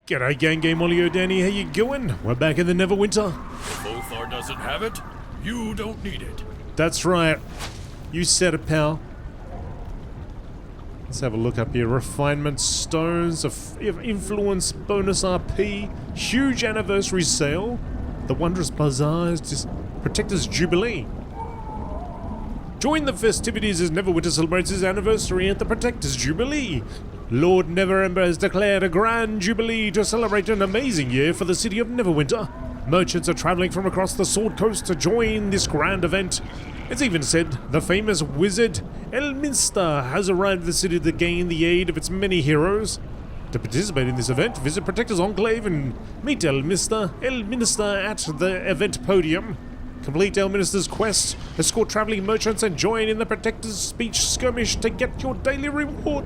G'day gang, GameolioDan, how you going? We're back in the Neverwinter. If Othar doesn't have it, you don't need it. That's right. You said it, pal. Let's have a look up here. Refinement stones of influence bonus RP. Huge anniversary sale. The wondrous bazaars. Protector's Jubilee. Join the festivities as Neverwinter celebrates his anniversary at the Protector's Jubilee. Lord Neverember has declared a grand jubilee to celebrate an amazing year for the city of Neverwinter. Merchants are traveling from across the Sword Coast to join this grand event. It's even said the famous wizard Helm has arrived at the city to gain the aid of its many heroes. To participate in this event, visit Protector's Enclave and meet Elminster at the event podium. Complete Elminster's quest, escort traveling merchants, and join in the Protector's speech skirmish to get your daily reward.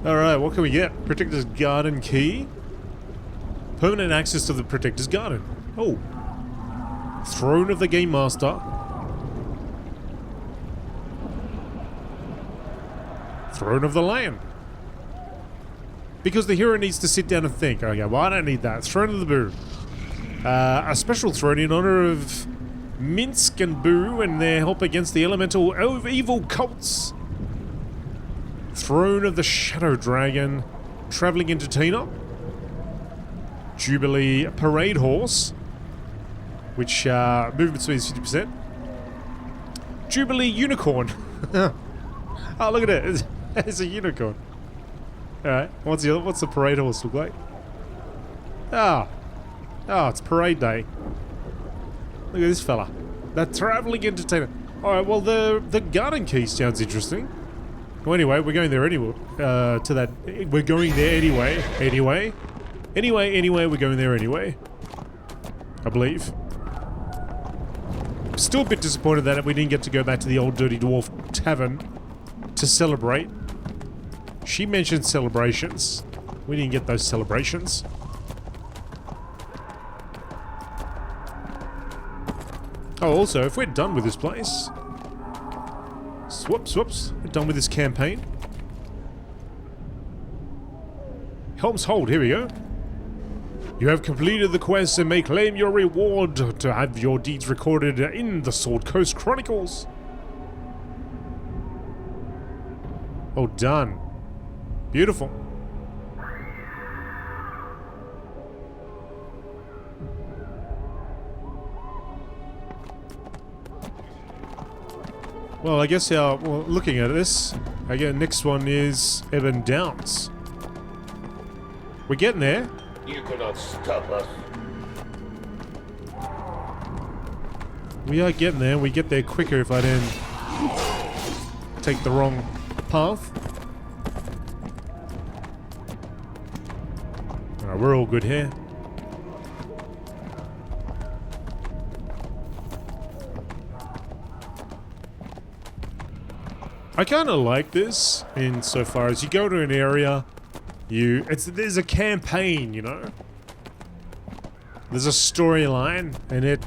Alright, what can we get? Protector's Garden Key. Permanent access to the Protector's Garden. Oh. Throne of the Game Master. Throne of the Lion. Because the hero needs to sit down and think. Okay, well I don't need that. Throne of the Boo. A special throne in honor of Minsk and Boo and their help against the elemental evil cults. Throne of the Shadow Dragon. Traveling Entertainer. Jubilee Parade Horse. Which, movement speed is 50%. Jubilee Unicorn. Oh, look at it. It's a unicorn. Alright, what's the parade horse look like? Oh, it's parade day. Look at this fella. The traveling entertainer. Alright, well the garden key sounds interesting. Well anyway, we're going there anyway. We're going there anyway. Anyway, we're going there anyway. I believe. Still a bit disappointed that we didn't get to go back to the old Dirty Dwarf Tavern to celebrate. She mentioned celebrations. We didn't get those celebrations. Oh, also, if we're done with this place... Whoops. We're done with this campaign. Helm's Hold, here we go. You have completed the quest and may claim your reward to have your deeds recorded in the Sword Coast Chronicles. Oh, done. Beautiful. Well, I guess looking at this, again, next one is Ebon Downs. We're getting there. You cannot stop us. We are getting there. We get there quicker if I didn't take the wrong path. Alright, we're all good here. I kind of like this insofar as you go to an area, there's a campaign, you know? There's a storyline, and it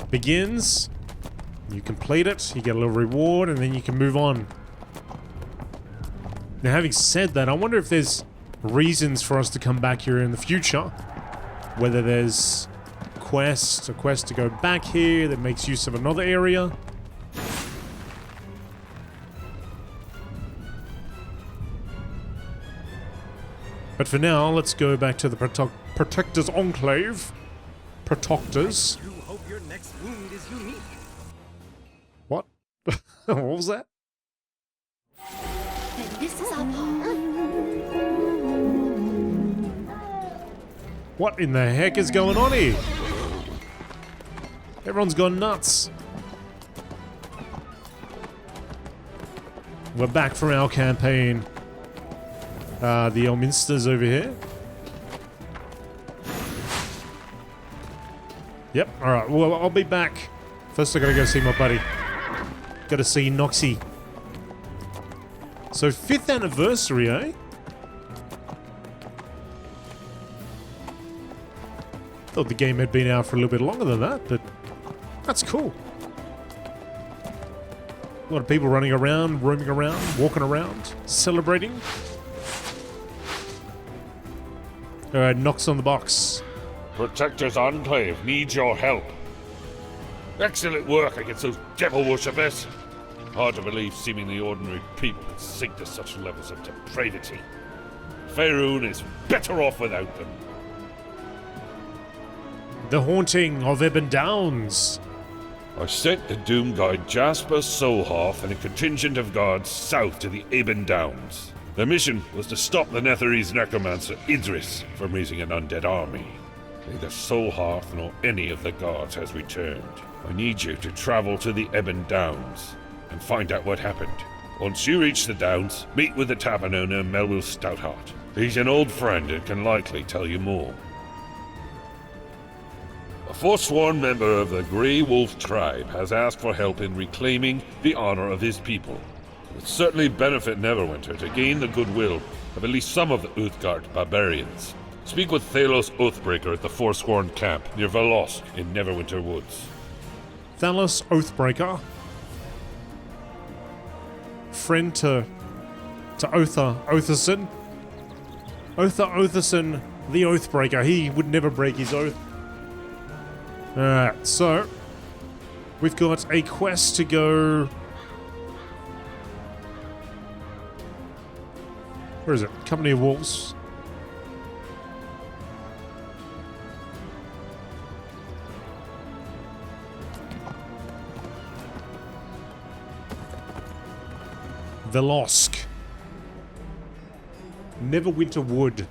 begins, you complete it, you get a little reward, and then you can move on. Now, having said that, I wonder if there's reasons for us to come back here in the future. Whether there's a quest to go back here that makes use of another area. But for now, let's go back to the Protector's Enclave. Protectors. You hope your next wound is unique. What? What was that? And this is our part. What in the heck is going on here? Everyone's gone nuts. We're back from our campaign. The Elminster's over here. Yep, alright, well, I'll be back. First I gotta go see my buddy. Gotta see Noxie. So, 5th anniversary, eh? Thought the game had been out for a little bit longer than that, but that's cool. A lot of people running around, roaming around, walking around, celebrating. Alright, knocks on the box. Protector's Enclave needs your help. Excellent work against those devil worshippers. Hard to believe seemingly ordinary people could sink to such levels of depravity. Faerun is better off without them. The Haunting of Ebon Downs. I sent the Doom Guide Jasper Solhoff and a contingent of guards south to the Ebon Downs. Their mission was to stop the Netherese necromancer Idris from raising an undead army. Neither Solhoff nor any of the guards has returned. I need you to travel to the Ebon Downs and find out what happened. Once you reach the Downs, meet with the tavern owner Melville Stoutheart. He's an old friend and can likely tell you more. A forsworn member of the Grey Wolf tribe has asked for help in reclaiming the honor of his people. It would certainly benefit Neverwinter to gain the goodwill of at least some of the Uthgard barbarians. Speak with Thalos Oathbreaker at the Forsworn camp near Velosk in Neverwinter Woods. Thalos Oathbreaker. Friend to Otha Otherson. Otha Otherson, the Oathbreaker. He would never break his oath. Alright, so we've got a quest to go. Where is it? Company of Wolves. Velosk. Neverwinter Wood.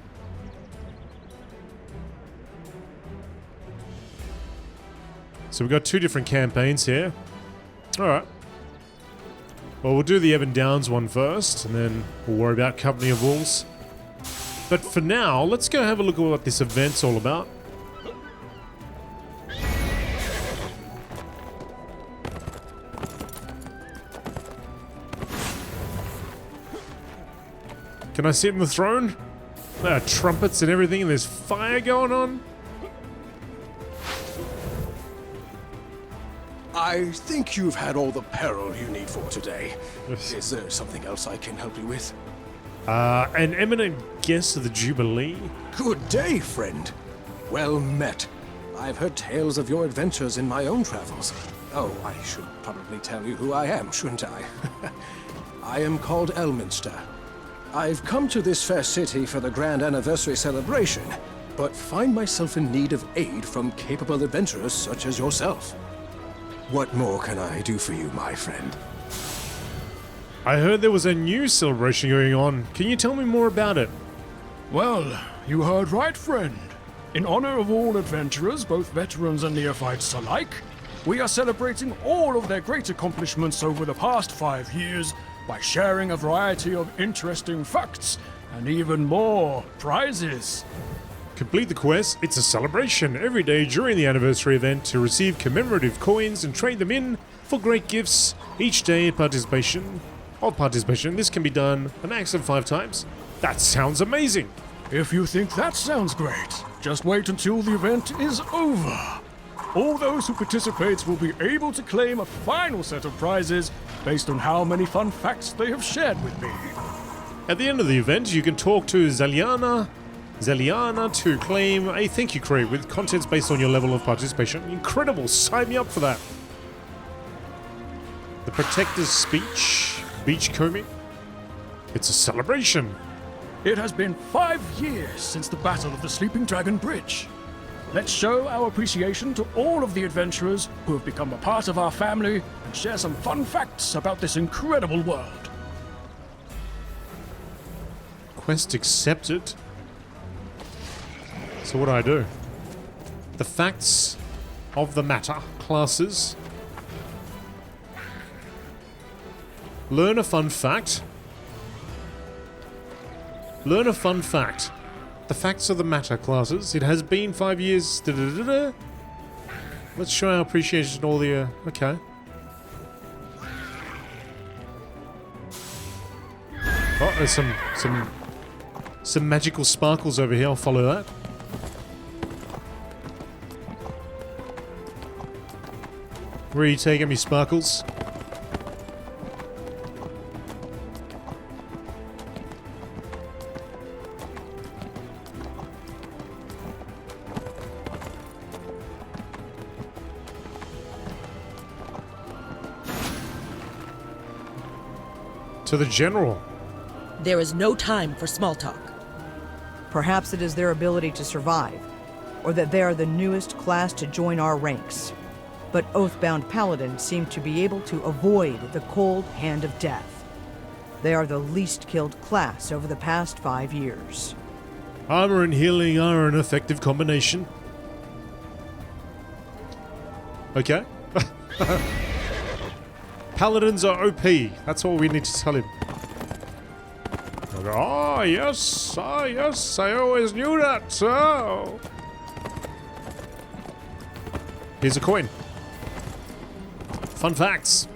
So we've got two different campaigns here. Alright. Well, we'll do the Ebon Downs one first, and then we'll worry about Company of Wolves. But for now, let's go have a look at what this event's all about. Can I sit in the throne? There are trumpets and everything, and there's fire going on. I think you've had all the peril you need for today. Is there something else I can help you with? An eminent guest of the Jubilee. Good day, friend. Well met. I've heard tales of your adventures in my own travels. Oh, I should probably tell you who I am, shouldn't I? I am called Elminster. I've come to this fair city for the grand anniversary celebration, but find myself in need of aid from capable adventurers such as yourself. What more can I do for you, my friend? I heard there was a new celebration going on. Can you tell me more about it? Well, you heard right, friend. In honor of all adventurers, both veterans and neophytes alike, we are celebrating all of their great accomplishments over the past 5 years by sharing a variety of interesting facts and even more prizes. Complete the quest. It's a celebration every day during the anniversary event to receive commemorative coins and trade them in for great gifts each day of participation. This can be done a max of 5 times. That sounds amazing. If you think that sounds great, just wait until the event is over. All those who participate will be able to claim a final set of prizes based on how many fun facts they have shared with me. At the end of the event, you can talk to Zeliana to claim a thank you crate with contents based on your level of participation. Incredible! Sign me up for that. The Protector's Speech. Beachcombing. It's a celebration. It has been 5 years since the Battle of the Sleeping Dragon Bridge. Let's show our appreciation to all of the adventurers who have become a part of our family and share some fun facts about this incredible world. Quest accepted. So what do I do? The facts of the matter classes. Learn a fun fact. Learn a fun fact. The facts of the matter classes. It has been 5 years. Da-da-da-da. Let's show our appreciation to all the. Okay. Oh, there's some magical sparkles over here. I'll follow that. Where are you taking me, sparkles? To the general. There is no time for small talk. Perhaps it is their ability to survive, or that they are the newest class to join our ranks. But Oathbound Paladins seem to be able to avoid the cold hand of death. They are the least killed class over the past 5 years. Armor and healing are an effective combination. Okay. Paladins are OP. That's all we need to tell him. Oh, yes. Ah, yes. I always knew that. Oh. Here's a coin. Fun facts.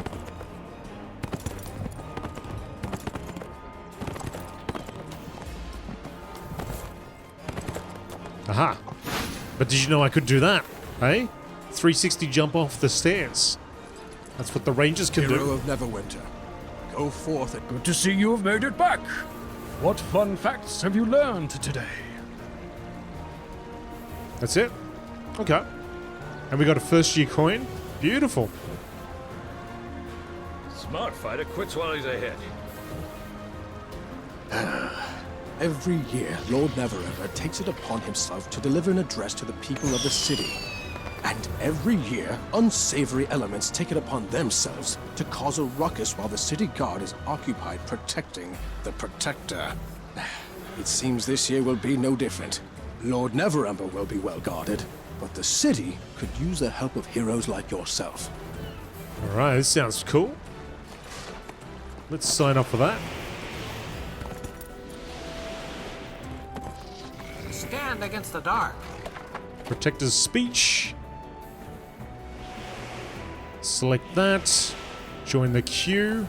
Aha. But did you know I could do that? Eh? 360 jump off the stairs. That's what the rangers can Hero do. of Neverwinter, go forth and Good to see you have made it back. What fun facts have you learned today? That's it? Okay. And we got a first year coin. Beautiful. Smart fighter quits while he's ahead. every year, Lord Neverwinter takes it upon himself to deliver an address to the people of the city. And every year, unsavory elements take it upon themselves to cause a ruckus while the city guard is occupied protecting the Protector. It seems this year will be no different. Lord Neverwinter will be well guarded, but the city could use the help of heroes like yourself. Alright, this sounds cool. Let's sign up for that. Stand against the dark. Protector's speech. Select that. Join the queue.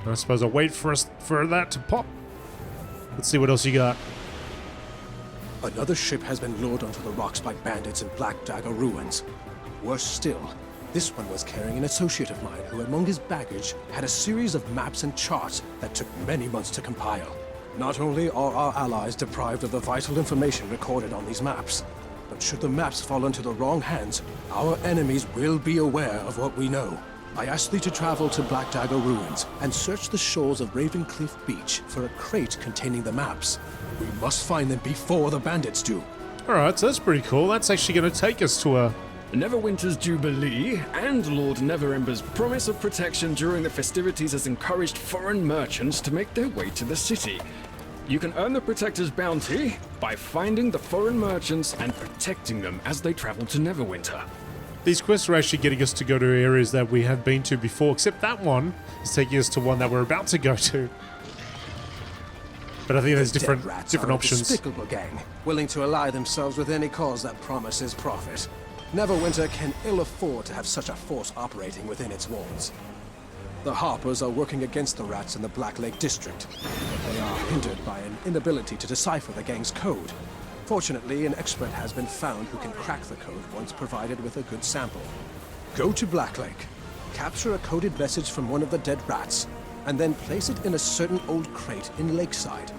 I suppose I'll wait for that to pop. Let's see what else you got. Another ship has been lured onto the rocks by bandits in Black Dagger ruins. Worse still, this one was carrying an associate of mine who, among his baggage, had a series of maps and charts that took many months to compile. Not only are our allies deprived of the vital information recorded on these maps, but should the maps fall into the wrong hands, our enemies will be aware of what we know. I ask thee to travel to Black Dagger ruins and search the shores of Raven Cliff Beach for a crate containing the maps. We must find them before the bandits do. Alright, so that's pretty cool. That's actually going to take us to a... Neverwinter's Jubilee and Lord Neverember's promise of protection during the festivities has encouraged foreign merchants to make their way to the city. You can earn the Protector's bounty by finding the foreign merchants and protecting them as they travel to Neverwinter. These quests are actually getting us to go to areas that we have been to before, except that one is taking us to one that we're about to go to. But I think there's different options. A despicable gang, willing to ally themselves with any cause that promises profit. Neverwinter can ill afford to have such a force operating within its walls. The Harpers are working against the rats in the Black Lake District, but they are hindered by an inability to decipher the gang's code. Fortunately, an expert has been found who can crack the code once provided with a good sample. Go to Black Lake, capture a coded message from one of the dead rats, and then place it in a certain old crate in Lakeside.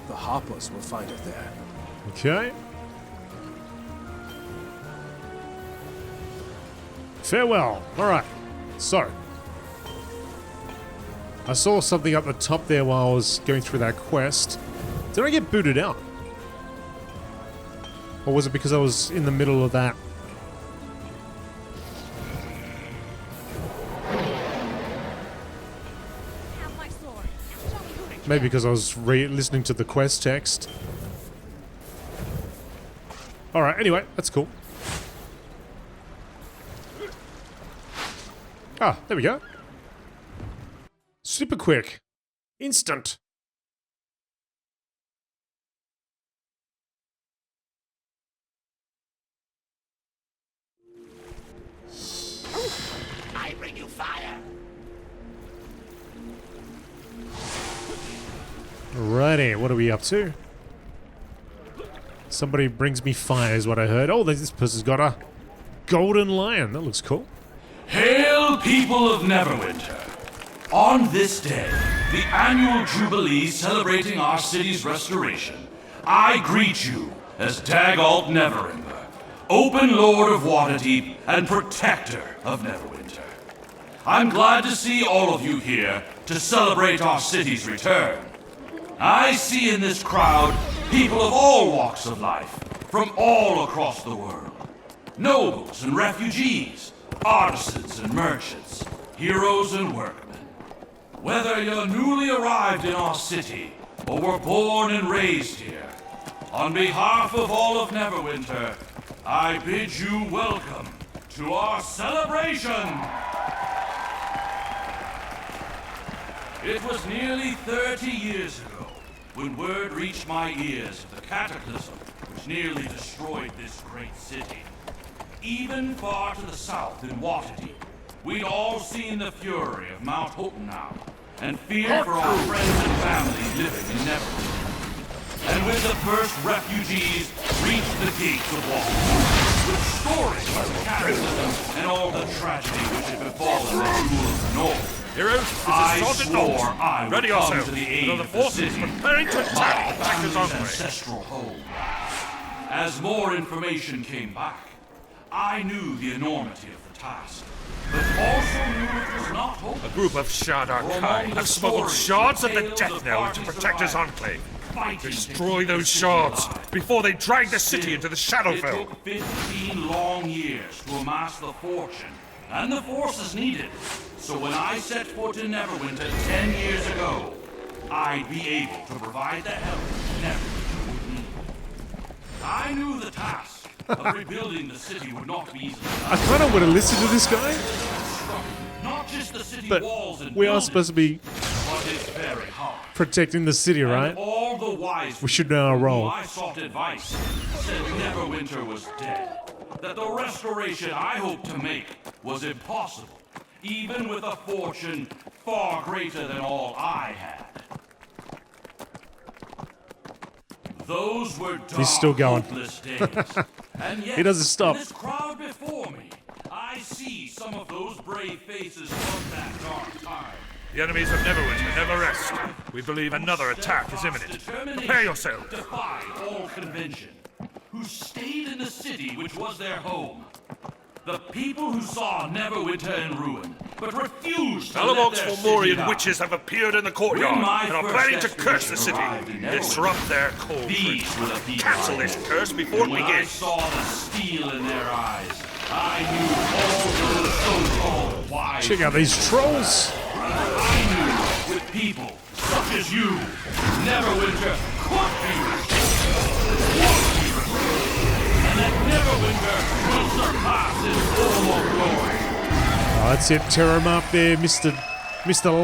The Harpers will find it there. Okay. Farewell. Alright. So. I saw something up the top there while I was going through that quest. Did I get booted out? Or was it because I was in the middle of that? Maybe because I was listening to the quest text. Alright, anyway, that's cool. Ah, there we go. Super quick. Instant. I bring you fire. Alrighty, what are we up to? Somebody brings me fire is what I heard. Oh, this person's got a golden lion. That looks cool. Hail, people of Neverwinter! On this day, the annual Jubilee celebrating our city's restoration, I greet you as Dagalt Neverember, Open Lord of Waterdeep and Protector of Neverwinter. I'm glad to see all of you here to celebrate our city's return. I see in this crowd people of all walks of life, from all across the world. Nobles and refugees, artisans and merchants, heroes and workmen. Whether you're newly arrived in our city, or were born and raised here, on behalf of all of Neverwinter, I bid you welcome to our celebration! It was nearly 30 years ago when word reached my ears of the cataclysm which nearly destroyed this great city. Even far to the south in Waterdeep, we'd all seen the fury of Mount Hotenau and feared for our friends and family living in Neverwinter. And when the first refugees reached the gates of Waterdeep, with stories of the cataclysm and all the tragedy which had befallen the jewel of the North, Heroes, I swore I would come to the aid of the city, preparing to attack my family's ancestral home. As more information came back, I knew the enormity of the task, but also knew it was not hopeless. A group of Shard-Arkai have smuggled shards of the Death Knell into Protector's Enclave. Destroy those shards before they drag the city into the Shadowfell. It took 15 long years to amass the fortune and the forces needed. So when I set foot in Neverwinter 10 years ago, I'd be able to provide the help Neverwinter would need. I knew the task of rebuilding the city would not be easy. I kind of want to listen to this guy, Not just the city but walls and we are buildings, supposed to be but it's very hard. protecting the city, right? And all the wise We should know our from role. whom I sought advice said Neverwinter was dead. That the restoration I hoped to make was impossible, even with a fortune far greater than all I had. Those were dark, He's still going. hopeless days. And yet, He doesn't stop. in this crowd before me, I see some of those brave faces from that dark time. The enemies of Neverwinter never rest. We believe another attack is imminent. Prepare yourselves. Defied all convention, who stayed in the city which was their home. The people who saw Neverwinter in ruin, but refused to let Alamox their Fomorian city die. witches have appeared in the courtyard When my and are first planning to curse the expedition city. arrived in Neverwinter, Disrupt their cold. These were the people Cancel I this knew. curse before And it when I begins. saw the steel in their eyes, I knew all those so-called wise. Check out these trolls. I knew with people such as you, Neverwinter could be restored. And that Neverwinter will surpass its former glory. Oh, that's it. Tear him up there, Mr.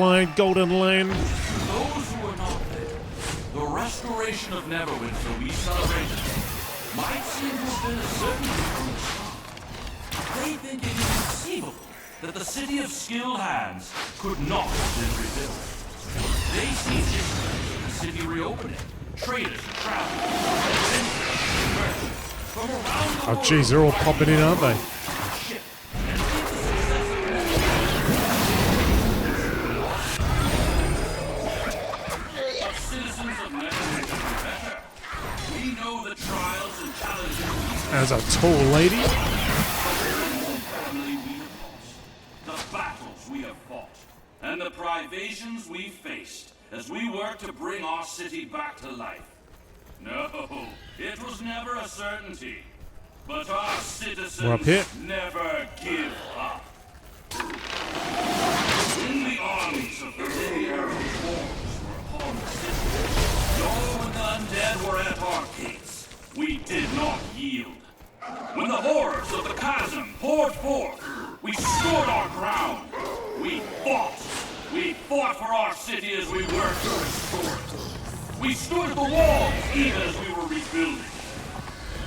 Lane, Golden Lane. Those who were not there, the restoration of Neverwinter we celebrated might seem to have been a certainty from the start. They think it is conceivable that the city of skilled hands could not have been rebuilt. They see history of the city reopening, traders and travelers, adventurers and merchants from around the Oh, world. geez, they're all popping in, aren't they? Ship and with the success of citizens of Neverwinter do better. We know the trials and challenges we As a tall lady. family we have lost, the battles we have fought, and the privations we faced as we work to bring our city back to life. No, it was never a certainty, but our citizens We're up here. never give up. When the armies of the Neverwinter wars were upon the city, nor when the undead were at our gates, we did not yield. When the horrors of the chasm poured forth, we stood our ground. We fought. We fought for our city as we worked to restore it. We stood at the walls even as we were rebuilding.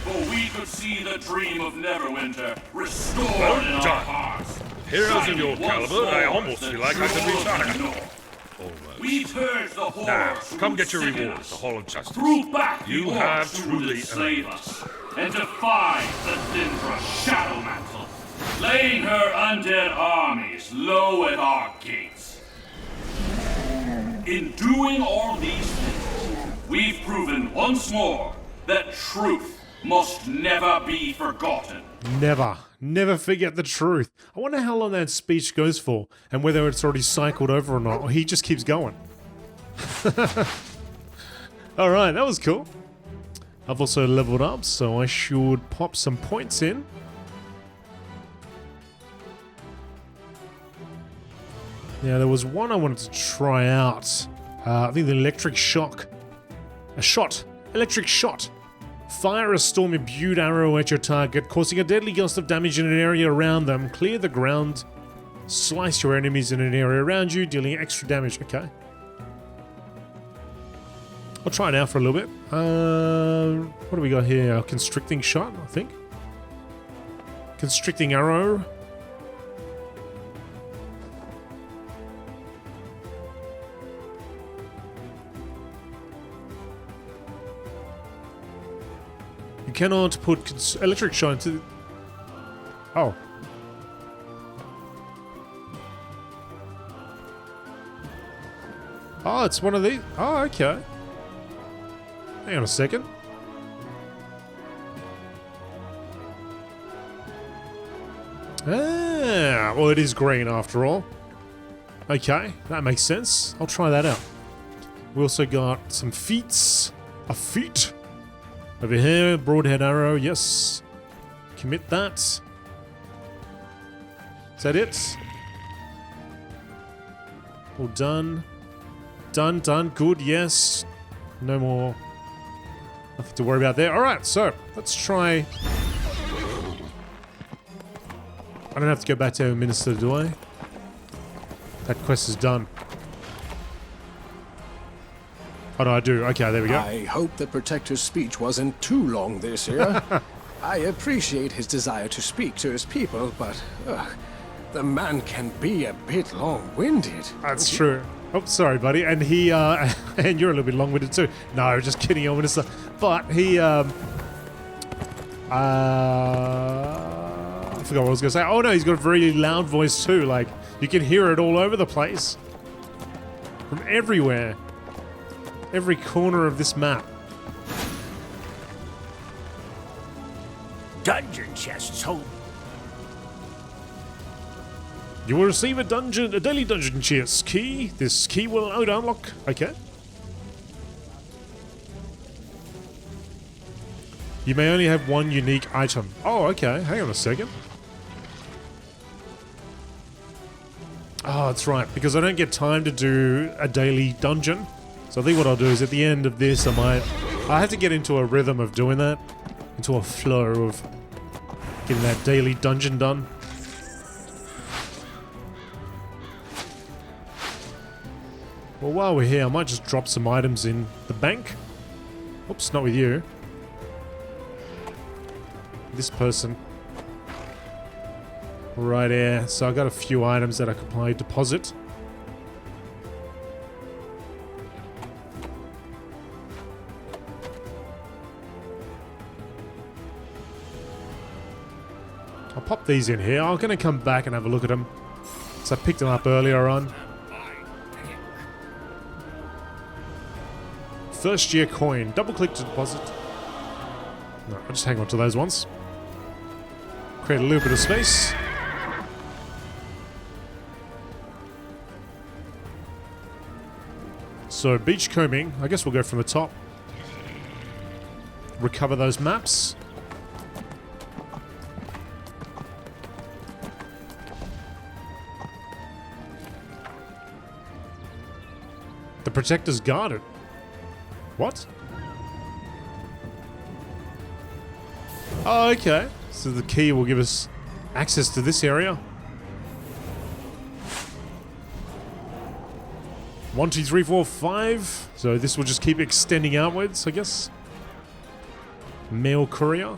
For we could see the dream of Neverwinter restored Well in our done. hearts. Heroes of Shining your once caliber, I more almost the feel like I could jewel reach of out. the North. Almost. We purged the horrors Now, who come would get your sicken reward, us, the Hall of Justice. threw back You the have orcs who would truly enslave earned us, and defied the Dindra Shadowmantle, laying her undead armies low at our gates. In doing all these things, we've proven once more that truth must never be forgotten. Never. Never forget the truth. I wonder how long that speech goes for, and whether it's already cycled over or not, or he just keeps going. Alright, that was cool. I've also leveled up, so I should pop some points in. Now, there was one I wanted to try out. I think the electric shock. Electric shot. Fire a storm imbued arrow at your target, causing a deadly gust of damage in an area around them. Clear the ground. Slice your enemies in an area around you, dealing extra damage. Okay. I'll try it out for a little bit. What do we got here? A constricting shot, I think. Constricting arrow. You cannot put electric shot into... Oh. Oh, it's one of these. Oh, okay. Hang on a second. Ah, well, it is green after all. Okay, that makes sense. I'll try that out. We also got some feats. A feat. Over here, broadhead arrow, yes. Commit that. Is that it? All done. Done, good, yes. No more. Nothing to worry about there. Alright, so let's try. I don't have to go back to Minister, do I? That quest is done. Oh no, I do. Okay, there we go. I hope the Protector's speech wasn't too long this year. I appreciate his desire to speak to his people, but the man can be a bit long-winded. That's true. Oh, sorry, buddy. And he, and you're a little bit long-winded too. No, just kidding, your Minister. But he, I forgot what I was going to say. Oh no, he's got a very loud voice too. Like, you can hear it all over the place. From everywhere. Every corner of this map. Dungeon chests hold. You will receive a daily dungeon chest key. This key will unlock. Okay. You may only have one unique item. Oh, okay. Hang on a second. Oh, that's right. Because I don't get time to do a daily dungeon. So I think what I'll do is at the end of this, I have to get into a rhythm of doing that. Into a flow of getting that daily dungeon done. Well, while we're here, I might just drop some items in the bank. Oops, not with you. This person. Right there. So I got a few items that I could probably deposit. I'll pop these in here. I'm going to come back and have a look at them. So I picked them up earlier on. First year coin. Double click to deposit. No, I'll just hang on to those ones. Create a little bit of space. So beach combing. I guess we'll go from the top. Recover those maps. The Protector's guarded. What? Oh, okay. So the key will give us access to this area. 1, 2, 3, 4, 5. So this will just keep extending outwards, I guess. Mail courier.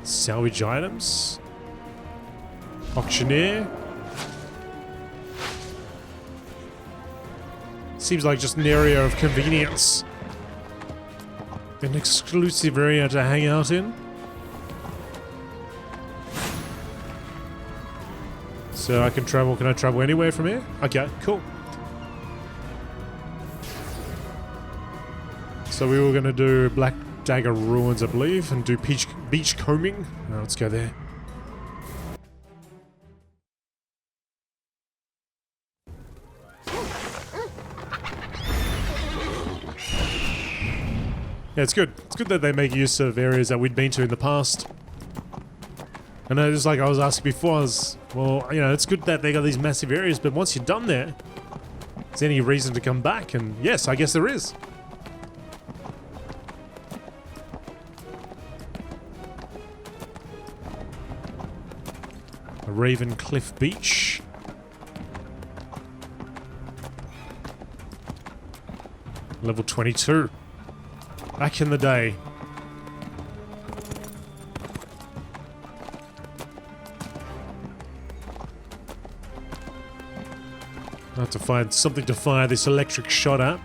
Salvage items. Auctioneer. Seems like just an area of convenience. An exclusive area to hang out in. So I can travel. Can I travel anywhere from here? Okay, cool. So we were going to do Black Dagger Ruins, I believe, and do beach combing. Now let's go there. Yeah, it's good. It's good that they make use of areas that we'd been to in the past. And just like I was asking before, well, you know, it's good that they got these massive areas, but once you're done there, is there any reason to come back? And yes, I guess there is. A Raven Cliff Beach. Level 22. Back in the day. I have to find something to fire this electric shot at.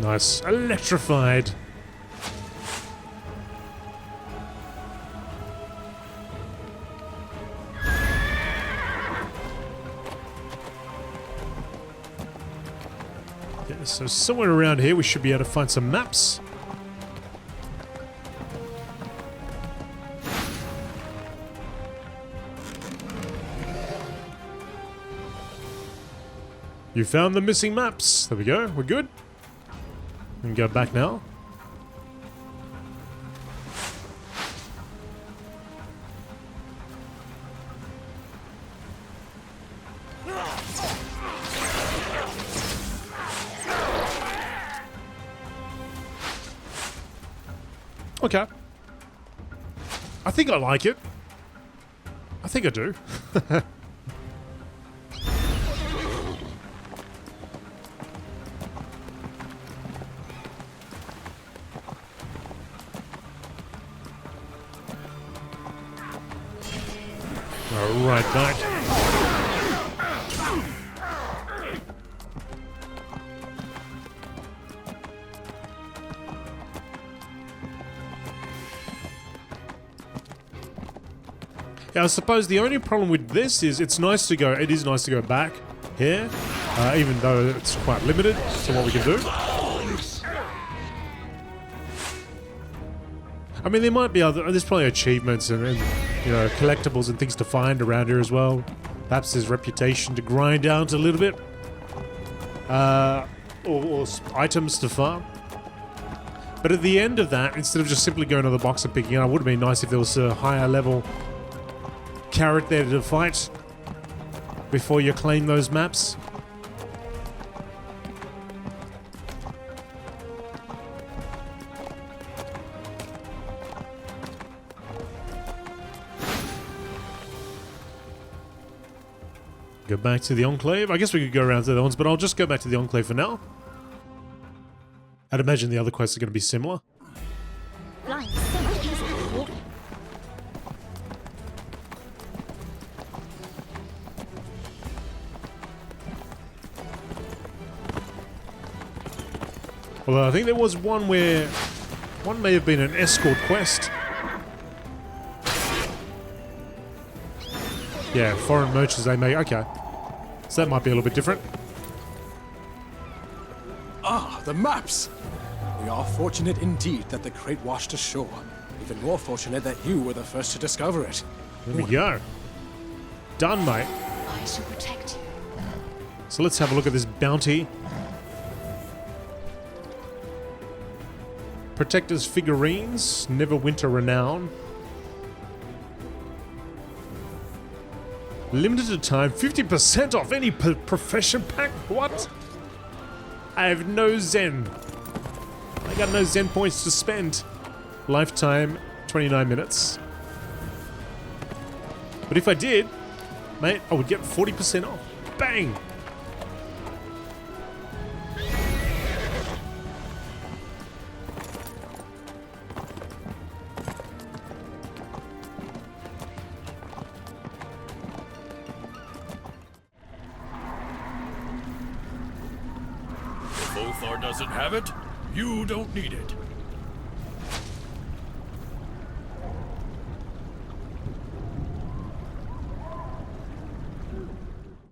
Nice. Electrified. Yeah, so somewhere around here we should be able to find some maps. You found the missing maps. There we go. We're good. We can go back now. Okay. I think I like it. I think I do. Right back. Yeah, I suppose the only problem with this is it is nice to go back here, even though it's quite limited to what we can do. I mean, there might be there's probably achievements and you know, collectibles and things to find around here as well. Perhaps there's reputation to grind out a little bit. Or items to farm. But at the end of that, instead of just simply going to the box and picking it up, it would have been nice if there was a higher level carrot there to fight before you claim those maps. Go back to the Enclave. I guess we could go around to the other ones, but I'll just go back to the Enclave for now. I'd imagine the other quests are going to be similar. Flying so much easier than walking. Although I think there was one where one may have been an escort quest. Yeah, foreign merchants they may. Okay. So that might be a little bit different. Ah, the maps! We are fortunate indeed that the crate washed ashore. Even more fortunate that you were the first to discover it. There we go. Done, mate. I shall protect you. So let's have a look at this bounty. Protector's figurines, Neverwinter Renown. Limited time, 50% off any profession pack? What? I have no Zen. I got no Zen points to spend. Lifetime, 29 minutes. But if I did, mate, I would get 40% off. Bang! If Othar doesn't have it, you don't need it.